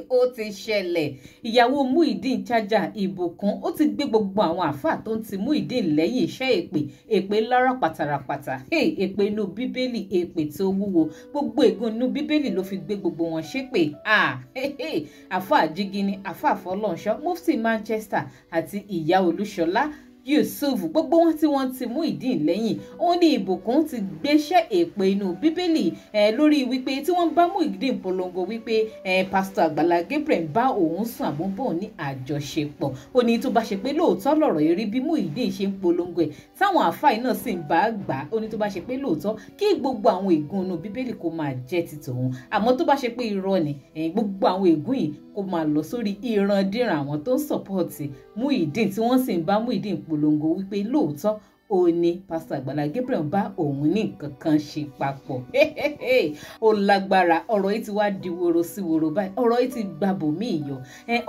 ó ti ṣẹlẹ̀ ìyàwó Muyideen Chaja Ìbùkún ó ti gbé gbogbo àwọn àáfàá tó ń ti Muyideen lẹ́yìn iṣẹ́ èpè lára pàtàràpàtà èpè inú bíbélì èpè tó wúwo gbogbo ègún inú bíbélì ló fi gbé gbogbo wọn ṣépè àáfàá Jígínní àáfàá Fọlọ́runṣọ́ Mufti Manchester àti ìyá Olúṣọlá Yusuf gbogbo wọn tí wọ́n ti Muyideen lẹ́yìn ó ní Ìbùkún ti gbéṣẹ́ èpè inú bíbélì lórí wípé tí wọ́n bá Muyideen polongo wípé pásítọ̀ Àgbàlá Gabriel bá òun sùn àbúbọ̀ ní àjọṣepọ̀ ó ní tó bá ṣe pé lóòótọ́ lọ̀rọ̀ yìí rí bí Muyideen ṣe ń polongo ẹ̀ táwọn àfáà náà sì ń bá gbà ó ní tó bá ṣe pé lóòótọ́ kí gbogbo àwọn ègún inú bíbélì kó máa jẹ́ ti tòun àmọ́ tó bá ṣe pé irọ́ ni gbogbo àwọn ègún yìí kó máa lọ sórí ìrandíran àwọn tó ń sọ̀pọ̀tì Muyideen tí wọ́n sì ń bá Muyideen polongo wípé lóòótọ́ ó ní pásítọ̀ Àgbàlá Gabriel bá òun ní nǹkan kan ṣe papọ̀ ó lágbára ọ̀rọ̀ yìí ti wá di woro sí woro báyìí ọ̀rọ̀ yìí ti gbàbò mí yọ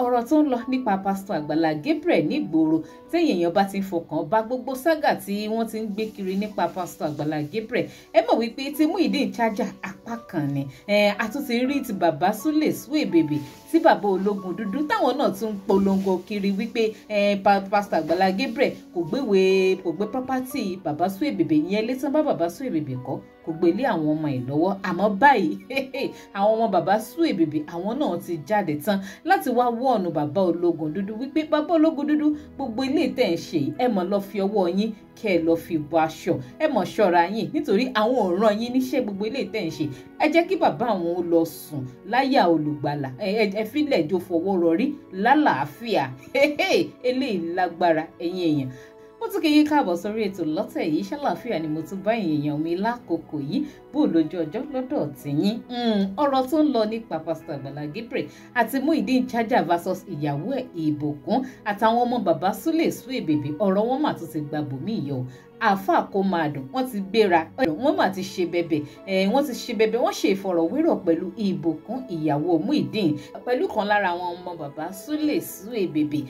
ọ̀rọ̀ tó ń lọ nípa pásítọ̀ Àgbàlá Gabriel nígboro téèyàn èèyàn bá ti ń fọkàn bá gbogbo ságà tí wọ́n ti ń gbé kiri nípa pásítọ̀ Àgbàlá Gabriel ẹ mọ̀ wípé tí Muyideen Chaja apá kan ni àtúntì rí ti bàbá Sule Suebebe tí bàbá ológun dúdú táwọn náà tún ń polongo kiri wípé pásítọ̀ Àgbàlá Gabriel kò gbé property bàbá Suebebe yẹn létí bá bàbá Suebebe kọ́ kò gbélé àwọn ọmọ ẹ̀ lọ́wọ́ àmọ́ báyìí àwọn ọmọ bàbá Suebebe àwọn náà ti jáde tán láti wá wọ́ọ̀nù bàbá ológun dúdú wípé bàbá ológun dúdú gbogbo ilé tẹ̀ ń ṣe ẹ mọ̀ lọ fi ọwọ́ yín kẹ́ ẹ lọ fi bọ aṣọ ẹ mọ̀ ṣọ́ra yín nítorí àwọn ò rán yín níṣẹ́ gbogbo ilé tẹ̀ ń ṣe ẹ jẹ́ kí bàbá àwọn ó lọ sùn láyà olùgbàlà ẹ fílẹ̀ jó fọwọ́ rọrí lálàáfíà eléyìí lágbára ẹ̀yin èèyàn mo tún kí yín káàbọ̀ sórí ètò lọ́tẹ̀ yìí ṣàlàáfíà ni mo tún bá èèyàn mi lákòókò yìí bó lójú ọjọ́ lọ́dọ̀ tìyín ọ̀rọ̀ tó ń lọ nípa pásítọ̀ Àgbàlá Gabriel àti Muyideen Chaja versus ìyàwó ẹ̀ Ìbùkún àtàwọn ọmọ bàbá Sule Suebebe ọ̀rọ̀ wọn mà tún ti gba bòmí yọ àáfàá kó máa dùn wọ́n ti gbéra wọ́n mà ti ṣe bẹ̀bẹ̀ wọ́n ṣe ìfọ̀rọ̀wérọ̀ pẹ̀lú Ìbùkún ìyàwó Muyideen pẹ̀lú kan lára àwọn ọmọ bàbá Sule Suebebe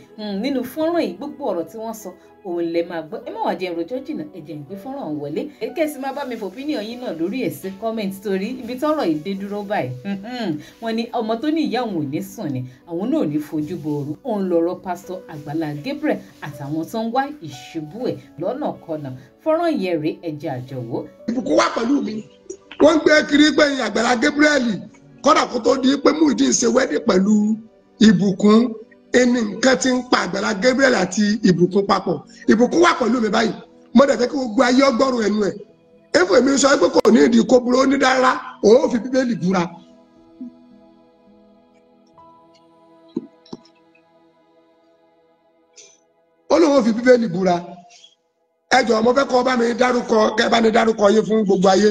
nínú fọ́nrán yìí gbogbo ọ̀rọ̀ tí wọ́n sọ òun lè máa gbọ́ ẹ má wàá jẹ́ ìròjọ́ jìnnà ẹ jẹ́ ìgbé fọ́nrán wọlé kẹ́sì máa bá mi fòpínìyàn yín náà lórí ẹ̀sìn comment torí ibi tọ́rọ̀ ìdé dúró báyìí wọ́n ní ọmọ tó ní ìyá òun ò ní sùn ni àwọn náà ò ní fojú bo ooru òun lọ́rọ̀ pásítọ̀ Àgbàlá Gabriel àtàwọn tó ń wá ìṣubú ẹ̀ lọ́nà kọnà fọ́nrán yẹn rèé ẹ jẹ́ àjọwò. Ìbùkún wà pẹ̀lú mi wọ́n ń gbé kiri pé Àgbàlá Gabriel kọ́dà kó tó di pé Muyideen ṣe wẹ́dì pẹ̀lú Ìbùkún ẹni nǹkan tí ń pa Àgbàlá Gabriel àti Ìbùkún papọ̀ Ìbùkún wà pẹ̀lú mi báyìí mo dẹ̀ fẹ́ kí gbogbo ayé ọgbọ́rùn ẹnu ẹ̀ éfò èmi sọ pé kò ní ìdí kó burú ó ní dára òun fi Bíbélì búra. ó lóun fi Bíbélì búra ẹ jọ̀ọ́ mo fẹ́ kọ́ bá mi dárúkọ kẹ́ bá mi dárúkọ yín fún gbogbo ayé.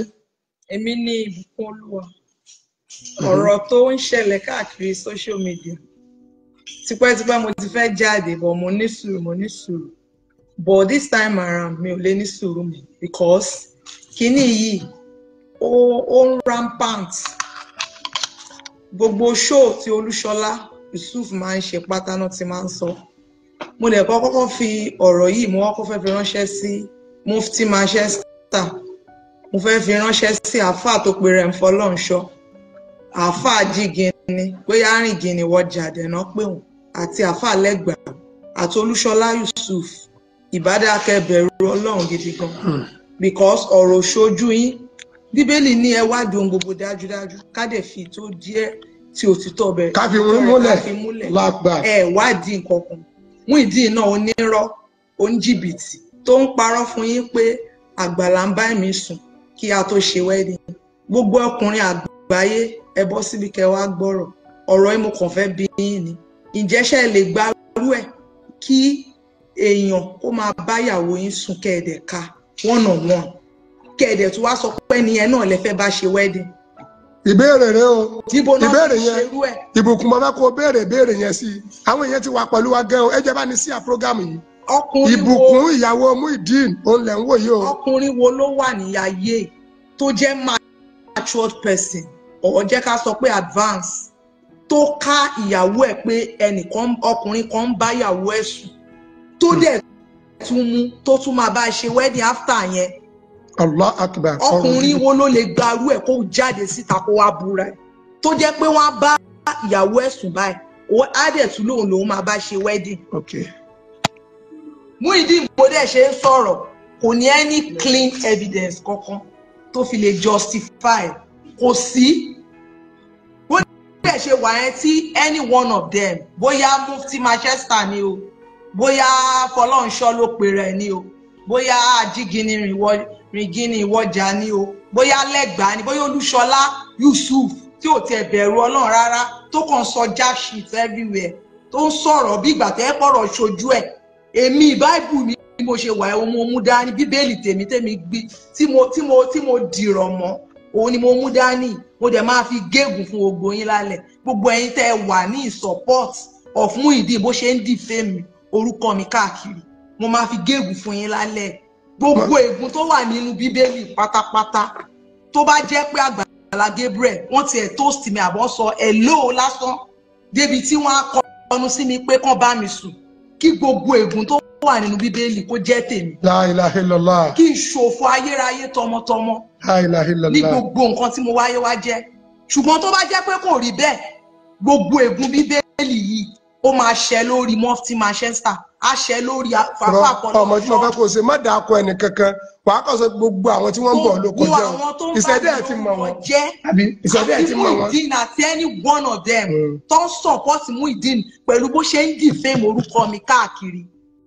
Èmi ni Ìbùkún Olúwa ọ̀rọ̀ tó ń ṣẹlẹ̀ káàkiri social media tipẹ́tipẹ́ mo ti fẹ́ jáde but mo ní sùúrù but this time around mi ò lè ní sùúrù mi because kíní yìí ó ń rampant gbogbo show tí Olúṣọlá Yusuf máa ń ṣe pátá náà ti máa ń sọ mo lè kọ́kọ́ fi ọ̀rọ̀ yìí mo kọ́kọ́ fẹ́ fi ránṣẹ́ sí Mufti Manchester mo fẹ́ fi ránṣẹ́ sí àáfàá tó pe rẹ̀ ń Fọlọ́runṣọ́ àáfàá Jígínní bóyá Rìngínní wọ́n jáde náà pé wọ́n àti àáfàá Lẹ́gbàá àti Olúṣọlá Yusuf ìbádàkẹ́ bẹ̀rù Ọlọ́run gidi gan because ọ̀rọ̀ ṣojú yín Bíbélì ní ẹ wádìí ohun gbogbo dájúdájú ká dẹ̀ fi tó díẹ̀ tí òtítọ́ bẹ̀rẹ̀ ká fi múlẹ̀ lágbà ẹ wádìí nǹkan kan Muyideen náà onírọ́ oníjìbìtì tó ń parọ́ fún yín pé Àgbàlá ń bá mi sùn kí a tó ṣe wedding gbogbo ọkùnrin àgbáyé ẹ bọ́ síbi kẹ́ wá gbọ́rọ̀ ọ̀rọ̀ yìí mo kàn fẹ́ bi yín ni ǹjẹ́ ṣé lè gbárù ẹ̀ kí èèyàn kó máa báyàwó yín sùn kẹ́ẹ̀dẹ̀ ká one on one kẹ́ẹ̀dẹ̀ tó wá sọ pé ẹnìyẹn náà lè fẹ́ bá ṣe wedding. ìbéèrè rẹ o ìbéèrè yẹn Ìbùkún mo fẹ́ kó béèrè yẹn sí àwọn èèyàn ti wà pẹ̀lú wa gẹ́ o ẹ jẹ́ bá ní sí àprógámù yìí Ìbùkún ìyàwó Muyideen òun lẹ̀ ń wò yìí o. ọkùnrin wo ló wà ní ayé tó jẹ́ matured person ọ̀ọ́ jẹ́ ká sọ pé advance tó ká ìyàwó ẹ̀ pé ẹnìkan ọkùnrin kan ń bá ìyàwó ẹ̀ sùn tó dẹ̀ tún mú tó tún máa bá ṣe wedding after yẹn. Allah akbar. ọkùnrin wo ló lè gbarú ẹ̀ kó jáde síta kó wá búra ẹ̀ tó jẹ́ pé wọ́n á bá ìyàwó ẹ̀ sùn báyìí á dẹ̀ tún lòun máa bá ṣe wedding. Okay. Muyideen bó dẹ̀ ṣe ń sọ̀rọ̀ kò ní any clean evidence kankan tó fi lè justify kò sí. Bó dẹ̀ ṣe wà yẹn tí any one of them bóyá Mufti Manchester ni o bóyá Fọlọ́runṣọ́ ló pe rẹ̀ ni o bóyá Ajígini Rìngìnì Ìwọ́jà ni o bóyá Lẹ́gbàá ni bóyá Olúṣọlá Yusuf tí ò tiẹ̀ bẹ̀rù Ọlọ́run rárá tó kàn sọ jack shit everywhere tó ń sọ̀rọ̀ bí ìgbà tẹ́ pọ̀rọ̀ ṣojú ẹ̀. Èmi Bible mi bí mo ṣe wà ẹ̀ mo mú dání Bíbélì tèmi gbé tí mo dìrọ̀ mọ́ òun ni mo mú dání mo dẹ̀ máa fi gégùn fún gbogbo yín lálẹ́ gbogbo ẹ̀yin tẹ́ wà ní support of Muyideen bó ṣe ń defame orúkọ mi káàkiri mo máa fi gégùn fún yín lálẹ́ gbogbo ègún tó wà nínú Bíbélì pátápátá tó bá jẹ́ pé Àgbàlá Gabriel wọ́n ti ẹ̀ toast mi àbọ̀ sọ hello lásán débi tí wọ́n á kọnu sí mi pé kán bá mi sùn kí gbogbo ègún tó wà nínú Bíbélì kó jẹ́ tèmi. La ilaha illallah. Kí n ṣòfò ayérayé tọmọtọmọ. La ilaha illallah. Ní gbogbo nǹkan tí mo wáyé wá jẹ́. Ṣùgbọ́n tó bá jẹ́ pé kò rí bẹ́ẹ̀ gbogbo ègún Bíbélì yìí ó máa ṣẹ lórí Mufti Manchester á ṣẹ lórí Fàfà Fọlọ́runṣọ́. Ọmọ tí mo fẹ́ kó ṣe má dáa kọ ẹnì kankan wàá kọ́ sọ gbogbo àwọn tí wọ́n ń bọ̀ ló kọjá o ìṣẹ̀dá ẹ̀ ti mọ̀ wọ́n àbí ìṣẹ̀dá ẹ̀ ti mọ̀ wọ́n. Muyideen àti any one of them tó ń support Muyideen pẹ̀lú bó ṣe ń defame orúkọ mi káàkiri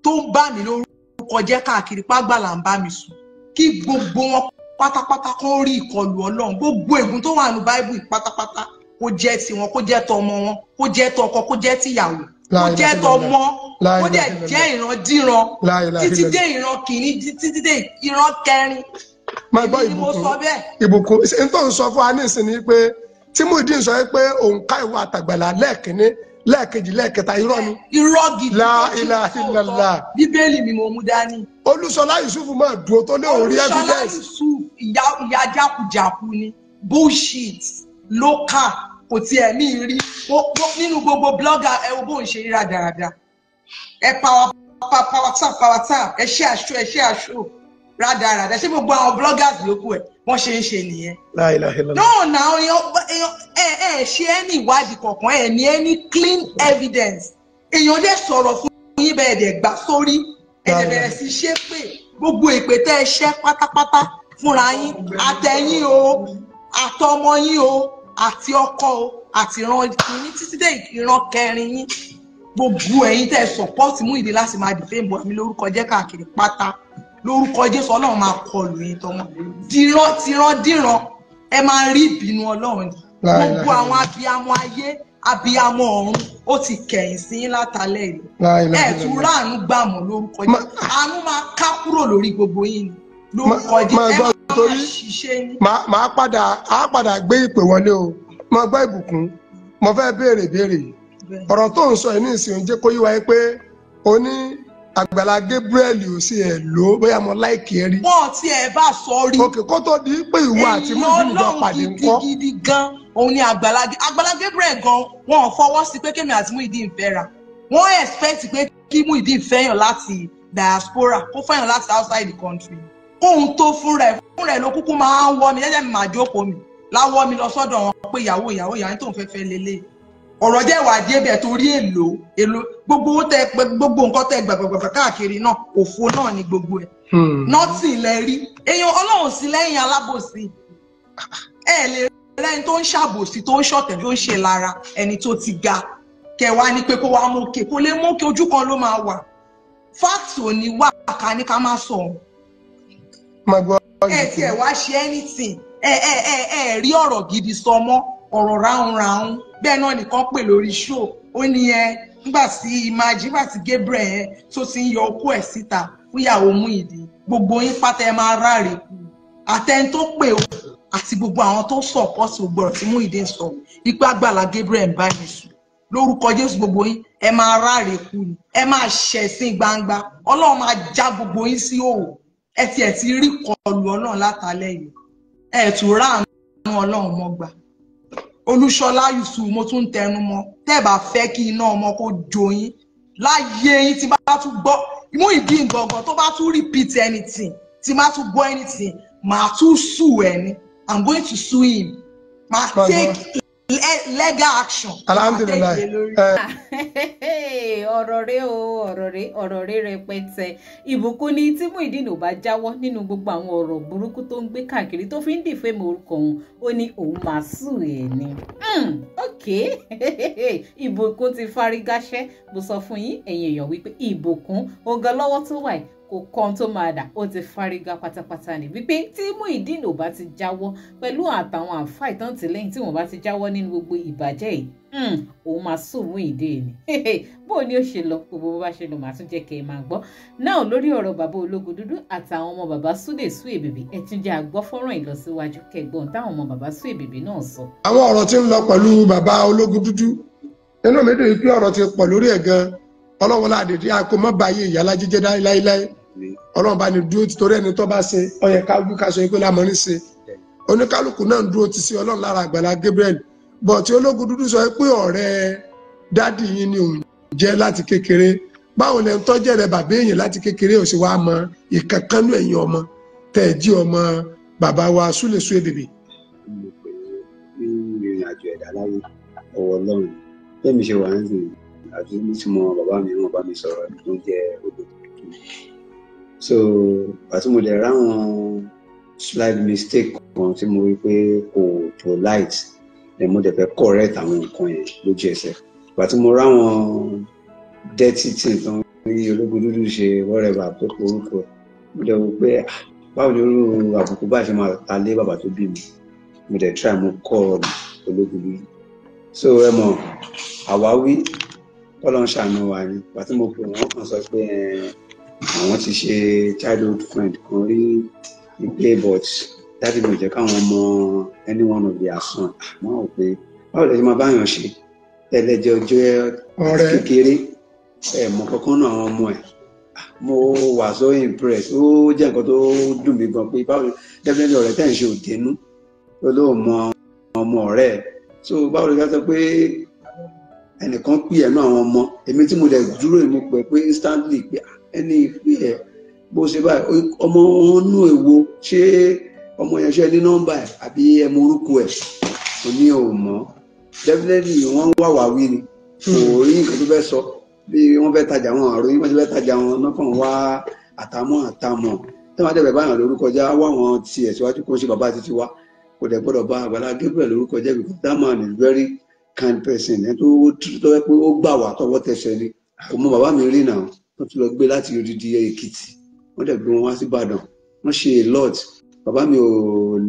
tó ń bá mi lórúkọ jẹ́ káàkiri pàgbàlà ń bá mi sùn kí gbogbo wọn pátápátá kó rí ìkọlù Ọlọ́run gbogbo ègún tó wà ní Bible pátápátá kó jẹ́ tiwọn kó jẹ́ tọmọ wọn kó jẹ́ tọkọ kó jẹ́ tìyàwó kó jẹ́ tọmọ kó dẹ̀ jẹ́ ìrandíran títí dé ìran kìíní títí dé ìran kẹrin. Máa gbọ́ ìbùkún n tó ń sọ fún wa ní ìsinmi pé tí Muyideen sọ pé òun ká ìwà àtàgbàlà lẹ́ẹ̀kínní lẹ́ẹ̀kejì lẹ́ẹ̀kẹta irọ́ ni. Irọ́ gidi. La ilaha illallah. Bíbélì mi mo mú dání. Olúṣọlá Yusuf máa dúró tó lé orí evidence. Olúṣọlá Yusuf ìyá jákujàku ni bullshit local kò tiẹ̀ ní rí nínú gbogbo blogger ẹ wo bó ń ṣe ríra dáradára ẹ power tap ẹ ṣe àṣọ rádaràdà ṣé gbogbo àwọn bloggers yòókù ẹ wọ́n ṣe ń ṣe nìyẹn. La ilaha illallah. náà náà ẹ ṣe ẹni ìwádìí kankan ẹ ní ẹni clean evidence èèyàn dẹ̀ sọ̀rọ̀ fún yín bẹ́ẹ̀ dẹ̀ gbà sórí ẹ dẹ̀ bẹ̀rẹ̀ sí ṣe pé gbogbo ìpè tẹ́ ẹ ṣẹ́ pátápátá fúnra yín àtẹ̀yìn o àtọmọ yín o àti ọkọ o àti ìran kìíní títí dé ìran kẹrin yín gbogbo ẹ̀yin tẹ́ support Muyideen láti máa defame bọ̀ mí lórúkọ jẹ́ káàkiri pátá lórúkọ Jésù Ọlọ́run máa kọlù yín tọmọ díran ẹ máa rí ìbínú Ọlọ́run gbogbo àwọn abiyamọ ayé abiyamọ ọ̀run ó ti kẹ̀yìn sí yín látàlẹ́ yìí ẹ tún ráàánú gbàmọ̀ lórúkọ Jésù àánú máa ká kúrò lórí gbogbo yín lórúkọ Jésù ẹ máa ṣiṣẹ́ ní. máa padà gbé ìpè wọlé o mo gbọ́ ìbùkún mo fẹ́ béèrè yìí ọ̀rọ̀ tó ń sọ yìí ní ìsìn jẹ́ kó yí wáyé pé o ní Àgbàlá Gabriel ò sí ẹ̀ lò bóyá mo láìkì ẹ rí. wọ́n ti ẹ̀ bá sọ rí. òkè kó tó di pé ìwọ àti Muyideen jọ pàdé ńkọ́. gidi gan òun ni Àgbàlá Gabriel gan wọn ò fọwọ́ sí pé kémi àti Muyideen fẹ́ra wọ́n expect pé kí Muyideen fẹ́yàn láti diaspora kó fẹ́yàn láti outside the country kóhun tó fún rẹ̀ ló kúkú máa ń wọ́ mi jẹ́jẹ́ mi máa jókòó mi láwọ́ mi lọ sọ́dọ̀ wọn pé ìyàwó tó ń fẹ́ lélẹ̀ ọ̀rọ̀ jẹ́ wà díẹ̀ bẹ̀ torí èlò gbogbo nǹkan tẹ gbàgbàgbà káàkiri náà òfo náà ni gbogbo ẹ̀ nothing lẹ rí èèyàn Ọlọ́run sí lẹ́yìn alábòsí ẹ lè lẹ́yìn tó ń ṣàbòsí tó ń ṣọ̀tẹ̀ tó ń ṣe lára ẹni tó ti ga kẹwàá ní pé kó wá mókè kó lè mókè ojú kan ló máa wà fact ò ní wà ká ní ká má sọ ẹ tiẹ̀ wá ṣe anything ẹ rí ọ̀rọ̀ gidi sọ mọ́ ọ̀rọ̀ ráhùnráhùn bẹ́ẹ̀ náà nìkan pè lórí show ó ní nígbà tí nígbà tí Gabriel tó ti ń yọ okó ẹ̀ síta fún ìyàwó Muyideen gbogbo yín pátá ẹ máa ráre kù àtẹni tó pè ó àti gbogbo àwọn tó support gbogbo ọ̀rọ̀ tí Muyideen sọ ipá Àgbàlá Gabriel ń bá mi sùn lórúkọ Jésù gbogbo yín ẹ máa ráre kù ni ẹ máa ṣẹ̀sìn gbangba Ọlọ́run máa já gbogbo yín sí òwò ẹ ti rí kọlù Ọlọ́run látàlẹ́ yìí ẹ tún ráàánú Ọlọ́run mọ́ gbà Olúṣọlá Yusuf mo tún tẹnu mọ́ tẹ́ bá fẹ́ kí iná ọmọ kó jó yín láyé yín tí bá tún gbọ́ Muyideen gangan tó bá tún repeat anything tí bá tún gbọ́ anything màá tún sue ẹ ní I'm going to sue him màá take legal action. Alhamdulillah. ọ̀rọ̀ rẹ rẹpẹtẹ. Ìbùkún ni tí Muyideen ò bá jáwọ́ nínú gbogbo àwọn ọ̀rọ̀ burúkú tó ń gbé káàkiri tó fi ń dìfẹ́ mọ orúkọ òun, ó ní òun máa sùn ẹ̀ ni. Ok. Ìbùkún ti fárígáṣẹ́. Mo sọ fún yín ẹ̀yin èèyàn wípé Ìbùkún ọ̀gá lọ́wọ́ tó wà yìí kò kàn tó máa dà, ó ti fárígá pátápátá ni wípé tí Muyideen ò bá ti jáwọ́ pẹ̀lú àtàwọn àǹfà ìtàntìlẹ́yìn tí wọ́n bá ti jáwọ́ nínú gbogbo ìbàjẹ́ yìí, òun máa sùn Muyideen ni. Bó ni ó ṣe lọ, gbogbo bó bá ṣe lọ màá tún jẹ́ kẹ́ ẹ máa gbọ́. Náà lórí ọ̀rọ̀ bàbá ológun dúdú àtàwọn ọmọ bàbá Súlè Suebebe, ẹ tún jẹ́ àgbọ́ fọ́nrán ìlọsíwájú kẹgbọ́n táwọn ọmọ bàbá Suebebe náà sọ. Àwọn ọ̀rọ̀ tí ń lọ pẹ̀lú bàbá ológun dúdú inú mi dùn pé ọ̀rọ̀ ti pọ̀ lórí ẹ̀ gan. Ọlọ́run ládèdè àkó mọ́ báyé ìyálà jíjẹ́ láíláí. Ọlọ́run bá ní dúró ti torí ẹni tó bá ṣe ó yẹ ká wí ká sọ pé lámọ́ ní ṣe. Oníkálukú náà ń dúró ti sí Ọlọ́run lára Àgbàlá Gabriel. Bọ̀ tí ológun dúdú sọ pé ọ̀rẹ́ dádì yín ni òun jẹ́ láti kékeré. Báwo lẹ ń tọ́jẹ́ rẹ bàbá èèyàn láti kékeré ò sì wá mọ ìkankanú ẹ̀yin ọmọ tẹ̀ jí ọmọ bàbá wa Súlè Suebebe. Mo pè é ní ìrìn àjò ẹ̀dá láyé ọwọ́ Ọlọ́run. Bẹ́ẹ̀ni ṣe wà ń sìn àti mo ti mọ bàbá mi wọn bá mi sọ̀rọ̀ tó jẹ́ ológun. So àti mo dẹ̀ ráwọn slight mistake kan tí mo rí pé kò polite then mo dẹ̀ fẹ́ correct àwọn nǹkan yẹn lójú ẹsẹ̀. Àti mo ráwọn dirty things tó ń rí ológun dúdú ṣe whatever tó porúkọ mo dẹ̀ wò pé báwo ni irú àbùkù bá ṣe máa ta lé bàbá tó bí mi. Mo dẹ̀ try mo call ológun dúdú. So ẹ mọ̀ àwáwí Ọlọ́run ṣàánú wa ni. Àti mo pè wọ́n kàn sọ pé àwọn ti ṣe childhood friend kan rí ní play but dájú mi ò jẹ́ káwọn mọ any one of their son. Wọ́n rò pé báwo lè ṣe máa báyàn ṣe ẹlẹ́jẹ̀ ọjọ́ kékeré ẹ̀ mọ kankan náà àwọn ọmọ ẹ̀. Mo wà so impressed. Ó jẹ́ nǹkan tó dùn mí gan pé báwo definitely ọ̀rẹ́ tẹ̀ ń ṣe òdenu tó ló mọ ọmọ ọ̀rẹ́ ẹ̀. So báwo lè sọ pé ẹnìkan pè ẹ̀ náà àwọn ọmọ èmi tí mo dẹ̀ dúró mo pẹ̀ pé instantly pé ẹni ìpè ẹ̀ bó ṣe báyìí ọmọ wọn nú èwo ṣé ọmọ yẹn ṣe ní nọ́mbà ẹ̀ àbí ẹ mọ orúkọ ẹ̀ kò ní ò mọ̀ definitely wọ́n wà wá wí ni kò rí nǹkan tó fẹ́ sọ bí wọ́n fẹ́ tajà wọn àròyìn wọ́n ti fẹ́ tajà wọn lọ́kàn wá àtàmọ́ tí wọ́n dẹ̀bẹ̀ báyàn lórúkọ jẹ́ wá wọn tiẹ̀ síwájú kó ṣe bàbá títí wá kò dẹ̀ gbọ́dọ̀ bá Àgbàlá Gabriel lórúkọ jẹ́ because that man is very kind person ẹ̀ tó yẹ pé ó gbà wá tọwọ́ tẹsẹ̀ ni ọmọ bàbá mi rí náà wọ́n tún lọ gbé láti odidi Èkìtì wọ́n dẹ̀ gbé wọn wá sí Ìbàdàn wọ́n ṣe a lot. Bàbá mi ò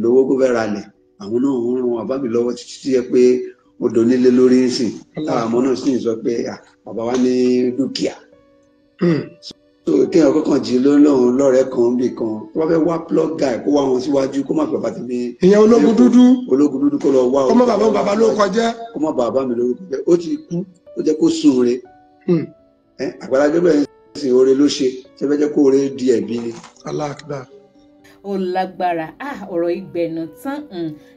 lówó kó fẹ́ ralẹ̀ àwọn náà ń ran bàbá mi lọ́wọ́ títí tí yẹ pé ó donílé lórí ń sìn táwọn ọmọ náà sì ń sọ pé bàbá wa ní dúkìá. So kéèyàn kọ́kàn jí lọ́rùn lọ́rẹ̀ẹ́ kan bì kan tó bá fẹ́ wá plug guy kó wá wọn síwájú kó má fi bàbá tẹ̀lé. Ìyẹn ológun dúdú kó lọ wá ọmọ bàbá ló kọjá. kó má bàbá mi lórúkọ jẹ́ ó ti kú ó jẹ́ kó sùn re. Àgbàlá Gabriel sì oore ló ṣe ṣe fẹ́ jẹ́ kó oore di ẹ̀bi ni. Allah akbar. Ó lágbára ọ̀rọ̀ ìgbẹ̀nù tán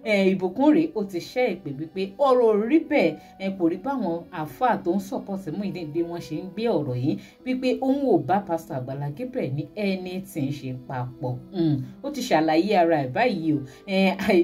Ìbùkún rèé ó ti ṣẹ́ ìpè wípé ọ̀rọ̀ rí bẹ́ẹ̀ kò rí báwọn àáfàá tó ń sọ̀pọ̀tì Muyideen bí wọ́n ṣe ń gbé ọ̀rọ̀ yìí wípé òun ò bá pásítọ̀ Àgbàlá Gabriel ní ẹni tí ń ṣe papọ̀ ó ti ṣàlàyé ara ẹ̀ báyìí o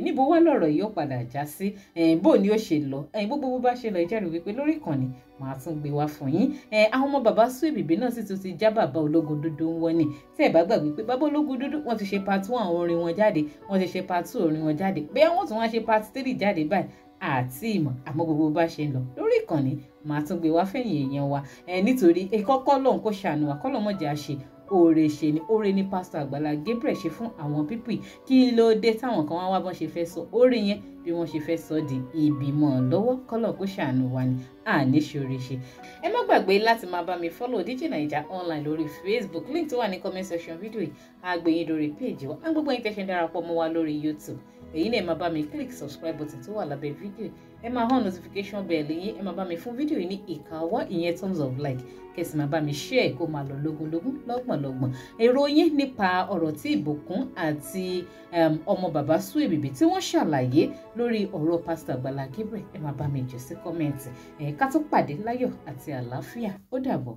níbo wá lọ̀rọ̀ yìí ó padà já sí bó ni ó ṣe lọ gbogbo bó bá ṣe lọ ìjẹ́rìí wípé lórí ìkànnì màá tún gbé wá fún yín àwọn ọmọ bàbá Suebebe náà sì tún ti já bàbá ológun dúdú ń wọ́n ní tí ẹ̀ bá gbàgbé pé bàbá ológun dúdú wọ́n ti ṣe part 1 àwọn orin wọn jáde wọ́n ti ṣe part 2 orin wọn jáde bẹ́ẹ̀ wọ́n tún wá ṣe part 3 jáde báyìí àti ìmọ̀ àmọ́ gbogbo bá ṣe ń lọ lórí ìkànnì màá tún gbé wá fẹ̀yìn èèyàn wa nítorí kọ́kọ́ lòun kò ṣàánú wa kọ́ lọ́mọdé àṣe oore ṣe ni oore ní pásítọ̀ Àgbàlá Gabriel ṣe fún àwọn pípì kí ló dé táwọn kan wá bọ́n ṣe fẹ́ sọ oore yẹn bí wọ́n ṣe fẹ́ sọ di ìbímọ lọ́wọ́ kọ́lọ̀ kó ṣàánú wa ni àní ṣoore ṣe. Ẹ má gbàgbé láti máa bá mi follow DJ Naija online lórí Facebook link tó wà ní comment section fídíò yìí àgbẹ̀yìn lórí page wa gbogbo yín tẹ̀sẹ̀ darapọ̀ mọ́ wa lórí YouTube èyí náà ẹ máa bá mi click subscribe button tó wà lábẹ́ fídíò yìí ẹ máa hàn notification bell yín ẹ máa bá mi fún fídíò yìí ní ìkàwọ́ ìyẹn thumbs up like kẹsì máa bá mi share kó máa lọ lógúnlógún lọ́gbọ̀nlọ́gbọ̀n èrò yín nípa ọ̀rọ̀ tí Ìbùkún àti ọmọ bàbá Suebebe tí wọ́n ṣàlàyé lórí ọ̀rọ̀ pásítọ̀ Àgbàlá Gabriel ẹ máa bá mi jù sí kọ́mẹ́ǹtì ká tó pàdé láyọ̀ àti àlàáfíà ó dàbọ̀.